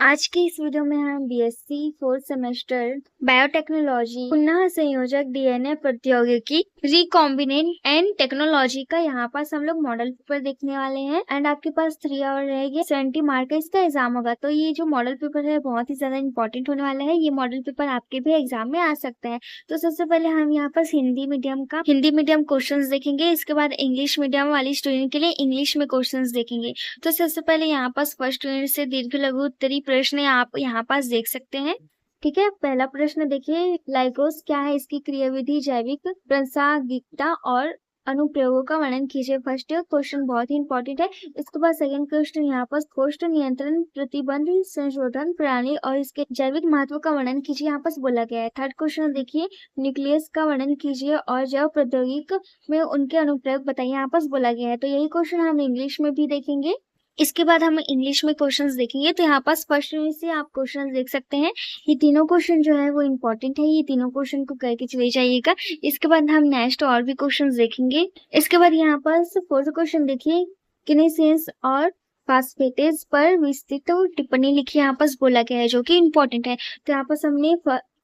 आज की इस वीडियो में हम बीएससी फोर्थ सेमेस्टर बायोटेक्नोलॉजी पुनः संयोजक डीएनए प्रौद्योगिकी रिकॉम्बिनेंट एंड टेक्नोलॉजी का यहाँ पास हम लोग मॉडल पेपर देखने वाले हैं। एंड आपके पास 3 आवर रहेगी, 70 मार्क का इसका एग्जाम होगा। तो ये जो मॉडल पेपर है बहुत ही ज्यादा इंपॉर्टेंट होने वाला है। ये मॉडल पेपर आपके भी एग्जाम में आ सकता है। तो सबसे पहले हम यहाँ पास हिंदी मीडियम क्वेश्चन देखेंगे। इसके बाद इंग्लिश मीडियम वाली स्टूडेंट के लिए इंग्लिश में क्वेश्चन देखेंगे। तो सबसे पहले यहाँ पास फर्स्ट यूनिट से दीर्घ लघु उत्तरीय प्रश्न आप यहाँ पास देख सकते हैं। ठीक है, पहला प्रश्न देखिए, लाइकोस क्या है, इसकी क्रियाविधि, जैविक प्रासंगिकता और अनुप्रयोगों का वर्णन कीजिए। फर्स्ट क्वेश्चन बहुत ही इंपॉर्टेंट है। इसके बाद सेकंड क्वेश्चन यहाँ पर कोष्ठ नियंत्रण प्रतिबंध संशोधन प्रणाली और इसके जैविक महत्व का वर्णन कीजिए, यहाँ पर बोला गया है। थर्ड क्वेश्चन देखिए, न्यूक्लियस का वर्णन कीजिए और जैव प्रौद्योगिकी में उनके अनुप्रयोग बताइए, यहाँ पर बोला गया है। तो यही क्वेश्चन हम इंग्लिश में भी देखेंगे। इसके बाद हम इंग्लिश में क्वेश्चंस देखेंगे। तो यहाँ पास फर्स्ट यूनिट से आप क्वेश्चंस देख सकते हैं। ये तीनों क्वेश्चन जो है वो इम्पोर्टेंट है, ये तीनों क्वेश्चन को करके चले जाइएगा। इसके बाद हम नेक्स्ट और भी क्वेश्चंस देखेंगे। इसके बाद यहाँ पास फोर्थ क्वेश्चन देखिए, किनेसेंस और फास्फेटेज पर विस्तृत टिप्पणी लिखिए, यहाँ पास बोला गया है, जो कि इम्पोर्टेंट है। तो यहाँ पास हमने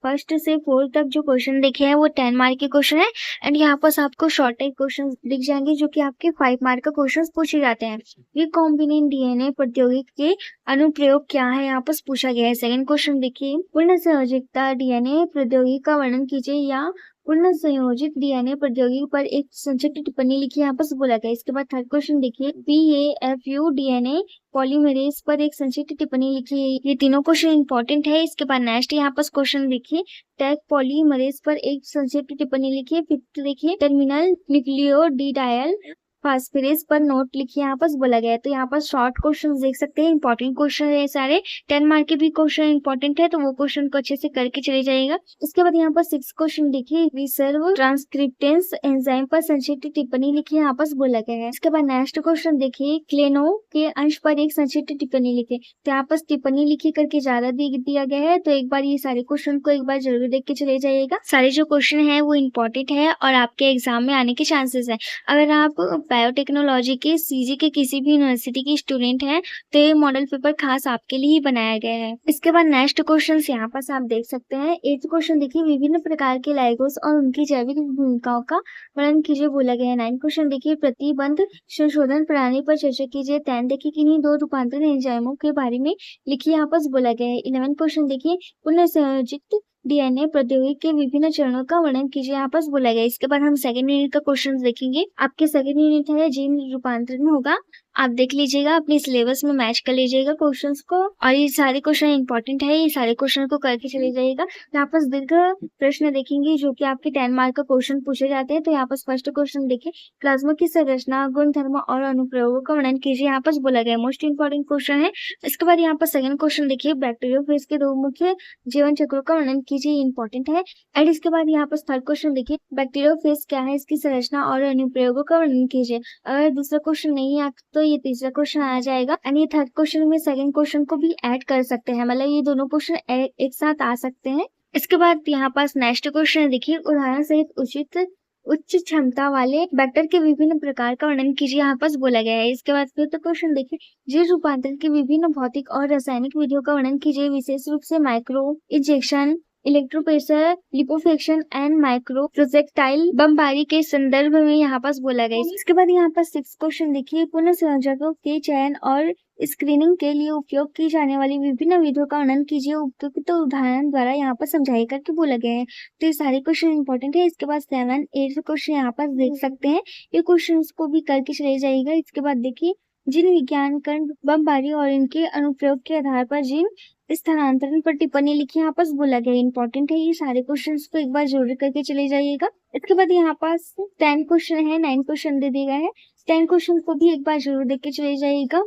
फर्स्ट से फोर्थ तक जो क्वेश्चन देखे हैं वो 10 मार्क के क्वेश्चन है। एंड यहाँ पास आपको शॉर्ट टाइप क्वेश्चन दिख जाएंगे जो कि आपके 5 मार्क का क्वेश्चन पूछे जाते हैं। रिकॉम्बिनेंट डीएनए प्रौद्योगिकी के अनुप्रयोग क्या है, यहाँ पास पूछा गया है। सेकंड क्वेश्चन देखिए, पूर्ण संयोजकता डीएनए प्रौद्योगिकी का वर्णन कीजिए या पूर्ण संयोजित डीएनए प्रौद्योगिकी पर एक संक्षिप्त टिप्पणी लिखिए, यहाँ पर बोला गया। इसके बाद थर्ड क्वेश्चन देखिए, पीएएफयू डीएनए पॉलीमरेज पर एक संक्षिप्त टिप्पणी लिखिए। ये तीनों क्वेश्चन इंपॉर्टेंट है। इसके बाद नेक्स्ट यहाँ पर क्वेश्चन देखिए, टैग पॉलीमरेज पर एक संक्षिप्त टिप्पणी लिखिए। फिफ्थ देखिए, टर्मिनल न्यूक्लियोटाइड फास्फेरेज पर नोट लिखिए, यहाँ पर बोला गया है। तो यहाँ पर शॉर्ट क्वेश्चन देख सकते हैं, इंपॉर्टेंट क्वेश्चन है सारे। 10 मार्क के भी क्वेश्चन इंपॉर्टेंट है, तो वो क्वेश्चन को अच्छे से करके चले जाएगा। इसके बाद यहाँ पर 6 क्वेश्चन देखिए, रिसर्व ट्रांसक्रिप्टेंस एंजाइम पर संक्षिप्त टिप्पणी लिखिए, यहाँ पर बोला गया है। इसके बाद नेक्स्ट क्वेश्चन देखिए, क्लेनो के अंश पर एक संक्षिप्त टिप्पणी लिखे। तो यहाँ पर टिप्पणी लिखी करके ज्यादा दिया गया है, तो एक बार ये सारे क्वेश्चन को एक बार जरूर देख के चले जाइएगा। सारे जो क्वेश्चन है वो इम्पोर्टेंट है और आपके एग्जाम में आने के चांसेस है। अगर आप बायोटेक्नोलॉजी के सीजी के किसी भी यूनिवर्सिटी की स्टूडेंट हैं तो ये मॉडल पेपर खास आपके लिए ही बनाया गया है। इसके बाद नेक्स्ट क्वेश्चन यहाँ पर आप देख सकते हैं। 8th क्वेश्चन देखिए, विभिन्न प्रकार के लाइगोस और उनकी जैविक भूमिकाओं का वर्णन कीजिए, बोला गया है। 9th क्वेश्चन देखिए, प्रतिबंध संशोधन प्रणाली पर चर्चा कीजिए। 10 देखिए, किन्हीं 2 रूपांतरण एंजाइमों के बारे में लिखिए, यहाँ पर बोला गया है। 11th क्वेश्चन देखिए, पुनः संयोजित डीएनए प्रौद्योगिकी के विभिन्न चरणों का वर्णन कीजिए, यहाँ पर बोला गया। इसके बाद हम सेकंड यूनिट का क्वेश्चन देखेंगे। आपके सेकंड यूनिट है जीन रूपांतरण होगा, आप देख लीजिएगा, अपने सिलेबस में मैच कर लीजिएगा क्वेश्चंस को। और ये सारे क्वेश्चन इंपॉर्टेंट है, ये सारे क्वेश्चन को करके चले जाइएगा। यहाँ पर दीर्घ प्रश्न देखेंगे जो कि आपके 10 मार्क का क्वेश्चन पूछे जाते हैं। तो यहाँ पर फर्स्ट क्वेश्चन देखिए, प्लाज्मा की संरचना, गुण, धर्म और अनुप्रयोगों का वर्णन कीजिए, यहाँ पर बोला गया। मोस्ट इंपॉर्टेंट क्वेश्चन है। इसके बाद यहाँ पर सेकंड क्वेश्चन देखिए, बैक्टीरियोफेज के 2 मुख्य जीवन चक्रों का वर्णन कीजिए, इंपॉर्टेंट है। एंड इसके बाद यहाँ पर थर्ड क्वेश्चन देखिए, बैक्टीरियोफेज क्या है, इसकी संरचना और अनुप्रयोगों का वर्णन कीजिए। अगर दूसरा क्वेश्चन नहीं आता तो ये तीसरा क्वेश्चन आ जाएगा। एंड ये थर्ड क्वेश्चन में सेकंड क्वेश्चन को भी ऐड कर सकते हैं, मतलब ये दोनों क्वेश्चन एक साथ आ सकते हैं। इसके बाद यहाँ पास नेक्स्ट क्वेश्चन देखिए, उदाहरण सहित उच्च क्षमता वाले वेक्टर के विभिन्न प्रकार का वर्णन कीजिए, यहाँ पास बोला गया है। इसके बाद फिफ्थ क्वेश्चन देखिए, जीव रूपांतरण की विभिन्न भौतिक और रासायनिक विधियों का वर्णन कीजिए, विशेष रूप से micro injection, electroporation, lipofection and micro projectile बमबारी के संदर्भ में यहाँ पास बोला गया है। इसके बाद यहाँ पर 6 क्वेश्चन देखिए, पुनः संयोजकों के चयन और स्क्रीनिंग के लिए उपयोग की जाने वाली विभिन्न विधियों का वर्णन कीजिए, उपयुक्त उदाहरण द्वारा यहाँ पर समझाई करके बोला गया है। तो ये सारे क्वेश्चन इंपॉर्टेंट है। इसके बाद 7, 8 क्वेश्चन यहाँ पर देख सकते हैं, ये क्वेश्चन को भी करके चले जाइएगा। इसके बाद देखिए, जिन विज्ञान कण बमबारी और इनके अनुप्रयोग के आधार पर जिन स्थानांतरण पर टिप्पणी लिखी, यहाँ पास बोला गया, इंपॉर्टेंट है। ये सारे क्वेश्चंस को एक बार जरूर करके चले जाइएगा। इसके बाद यहाँ पास 10 क्वेश्चन है, 9 क्वेश्चन दे दिए गए हैं। 10 क्वेश्चन को भी एक बार जरूर देख के चले जाइएगा।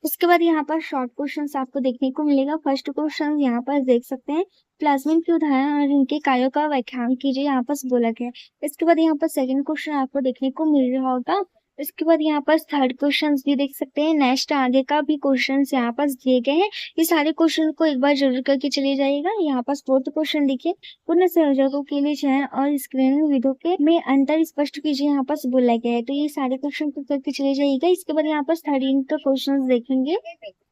इसके बाद यहाँ पर शॉर्ट क्वेश्चंस आपको देखने को मिलेगा। फर्स्ट क्वेश्चन यहाँ पर देख सकते हैं, प्लाज्मिन के उदाहरण और इनके कार्यों का व्याख्यान कीजिए, यहाँ पर बोला गया। इसके बाद यहाँ पर सेकंड क्वेश्चन आपको देखने को मिल रहा होगा, इसके बाद यहाँ पास थर्ड क्वेश्चन भी देख सकते हैं। नेक्स्ट आगे का भी क्वेश्चन यहाँ पास दिए गए हैं। ये सारे क्वेश्चन को एक बार जरूर करके चले जाइएगा। यहाँ पास फोर्थ क्वेश्चन देखिए, पुनः संयोजकों के लिए चयन और स्क्रीनिंग विधियों के में अंतर स्पष्ट कीजिए, यहाँ पास बोला गया है। तो ये सारे क्वेश्चन को करके चले जाइएगा। इसके बाद यहाँ पास थर्ड यूनिट का क्वेश्चन देखेंगे।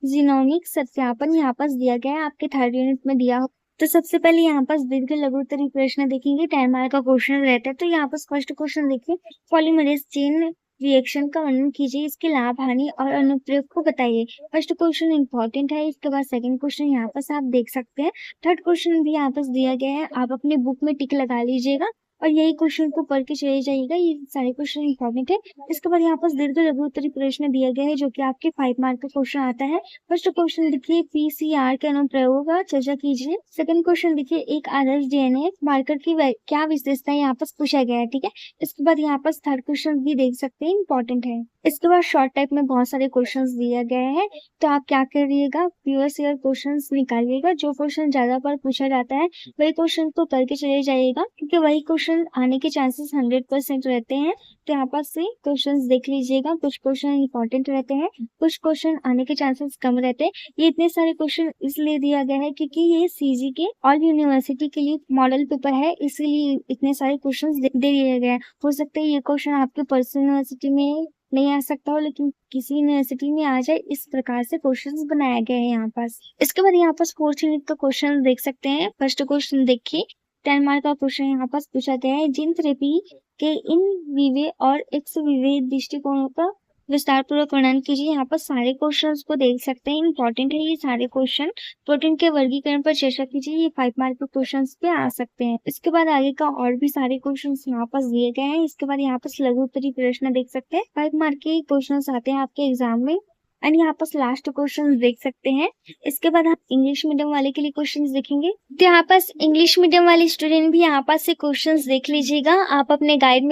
जीनोमिक सत्यापन यहाँ पास दिया गया है, आपके थर्ड यूनिट में दिया हो। तो सबसे पहले यहाँ पास दीर्घ लघु उत्तरीय प्रश्न देखेंगे, 10 मार्क का क्वेश्चन रहता है। तो यहाँ पास फर्स्ट क्वेश्चन देखिए, पॉलीमरेज चेन रिएक्शन का वर्णन कीजिए, इसके लाभ हानि और अनुप्रयोग को बताइए। फर्स्ट क्वेश्चन इंपॉर्टेंट है। इसके बाद सेकंड क्वेश्चन यहाँ पास आप देख सकते हैं। थर्ड क्वेश्चन भी यहाँ पास दिया गया है, आप अपने बुक में टिक लगा लीजिएगा और यही क्वेश्चन को पढ़ के चले जाइएगा। ये सारे क्वेश्चन इंपॉर्टेंट है। इसके बाद यहाँ पास दीर्घ लघु उत्तरीय प्रश्न दिया गया है, जो कि आपके 5 मार्क का क्वेश्चन आता है। फर्स्ट क्वेश्चन देखिए, पीसीआर के अनुप्रयोग का चर्चा कीजिए। सेकंड क्वेश्चन देखिए, एक आदर्श डीएनए मार्कर की क्या विशेषता है, यहाँ पास पूछा गया है। ठीक है, इसके बाद यहाँ पास थर्ड क्वेश्चन भी देख सकते हैं, इंपॉर्टेंट है। इसके बाद शॉर्ट टाइप में बहुत सारे क्वेश्चन दिया गया है, तो आप क्या करिएगा, प्रीवियस ईयर क्वेश्चन निकालिएगा। जो क्वेश्चन ज्यादा बार पूछा जाता है वही क्वेश्चन को करके चले जाइएगा, क्योंकि वही क्वेश्चन आने के चांसेस 100% रहते हैं। तो यहाँ पास से क्वेश्चंस देख लीजिएगा। कुछ क्वेश्चन इंपॉर्टेंट रहते हैं, कुछ क्वेश्चन आने के चांसेस कम रहते हैं। ये इतने सारे क्वेश्चन इसलिए दिया गया है क्योंकि ये सीजी के ऑल यूनिवर्सिटी के लिए मॉडल पेपर है, इसीलिए इतने सारे क्वेश्चन दे दिए गए हैं। हो सकता है ये क्वेश्चन आपके पर्सनल यूनिवर्सिटी में नहीं आ सकता हो, लेकिन किसी यूनिवर्सिटी में आ जाए, इस प्रकार से क्वेश्चंस बनाया गया है यहाँ पास। इसके बाद यहाँ पास फोर्थ यूनिट का क्वेश्चन देख सकते हैं। फर्स्ट क्वेश्चन देखिए, 10 मार्क का क्वेश्चन यहाँ पास पूछा गया है। जीन थेरेपी के इन विवे और एक्स विवे दृष्टिकोणों का विस्तार पूर्वक वर्णन कीजिए। यहाँ पर सारे क्वेश्चंस को देख सकते हैं, इंपॉर्टेंट है ये सारे क्वेश्चन। प्रोटीन के वर्गीकरण पर चर्चा कीजिए, ये 5 मार्क के क्वेश्चंस पे आ सकते हैं। इसके बाद आगे का और भी सारे क्वेश्चंस यहाँ पास दिए गए हैं। इसके बाद यहाँ पास लघु उत्तरीय प्रश्न देख सकते हैं, 5 मार्क के क्वेश्चंस आते हैं आपके एग्जाम में। एंड यहाँ पास लास्ट क्वेश्चन देख सकते हैं। इसके बाद आप इंग्लिश मीडियम वाले के लिए क्वेश्चंस देखेंगे। तो यहाँ पास इंग्लिश मीडियम वाले स्टूडेंट भी यहाँ पास से क्वेश्चंस देख लीजिएगा। आप अपने गाइड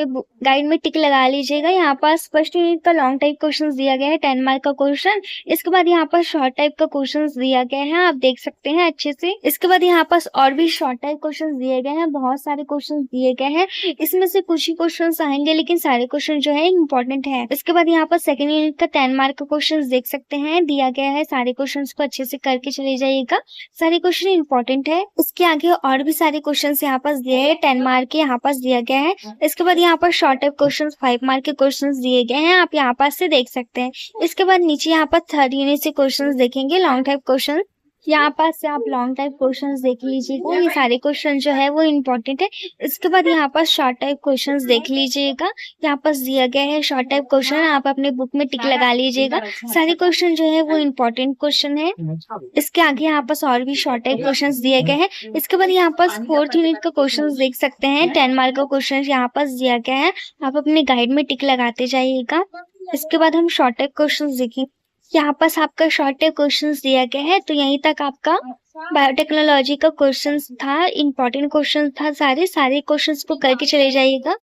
में टिक लगा लीजिएगा। यहाँ पास फर्स्ट यूनिट का लॉन्ग टाइप क्वेश्चन दिया गया है, 10 मार्क का क्वेश्चन। इसके बाद यहाँ पास शॉर्ट टाइप का क्वेश्चन दिया गया है, आप देख सकते हैं अच्छे से। इसके बाद यहाँ पास और भी शॉर्ट टाइप क्वेश्चन दिए गए हैं, बहुत सारे क्वेश्चन दिए गए हैं। इसमें से कुछ ही क्वेश्चन आएंगे, लेकिन सारे क्वेश्चन जो है इंपॉर्टेंट है। इसके बाद यहाँ पर सेकंड यूनिट का 10 मार्क का क्वेश्चन देख सकते हैं, दिया गया है। सारे क्वेश्चंस को अच्छे से करके चले जाइएगा, सारे क्वेश्चन इंपॉर्टेंट है। उसके आगे और भी सारे क्वेश्चंस यहाँ पास दिए हैं, 10 मार्क के यहाँ पास दिया गया है। इसके बाद यहाँ पर शॉर्ट टाइप क्वेश्चन 5 मार्क के क्वेश्चन दिए गए हैं, आप यहाँ पास से देख सकते हैं। इसके बाद नीचे यहाँ पर थर्ड यूनिट से क्वेश्चन देखेंगे, लॉन्ग टाइप क्वेश्चन। यहाँ पास से आप लॉन्ग टाइप क्वेश्चंस देख लीजिएगा, ये सारे क्वेश्चन जो है वो इम्पोर्टेंट है। इसके बाद यहाँ पास शॉर्ट टाइप क्वेश्चंस देख लीजिएगा, यहाँ पास दिया गया है शॉर्ट टाइप क्वेश्चन, आप अपने बुक में टिक लगा लीजिएगा। सारे क्वेश्चन जो है वो इम्पोर्टेंट क्वेश्चन है। इसके आगे यहाँ पास और भी शॉर्ट टाइप क्वेश्चन दिए गए हैं। इसके बाद यहाँ पास फोर्थ यूनिट का क्वेश्चन देख सकते हैं, 10 मार्क का क्वेश्चन यहाँ पास दिया गया है, आप अपने गाइड में टिक लगाते जाइएगा। इसके बाद हम शॉर्ट टाइप क्वेश्चन देखेंगे। यहाँ पास आपका शॉर्ट टाइप क्वेश्चंस दिया गया है। तो यहीं तक आपका बायोटेक्नोलॉजी का क्वेश्चंस था, इंपॉर्टेंट क्वेश्चन था। सारे क्वेश्चंस को करके चले जाइएगा।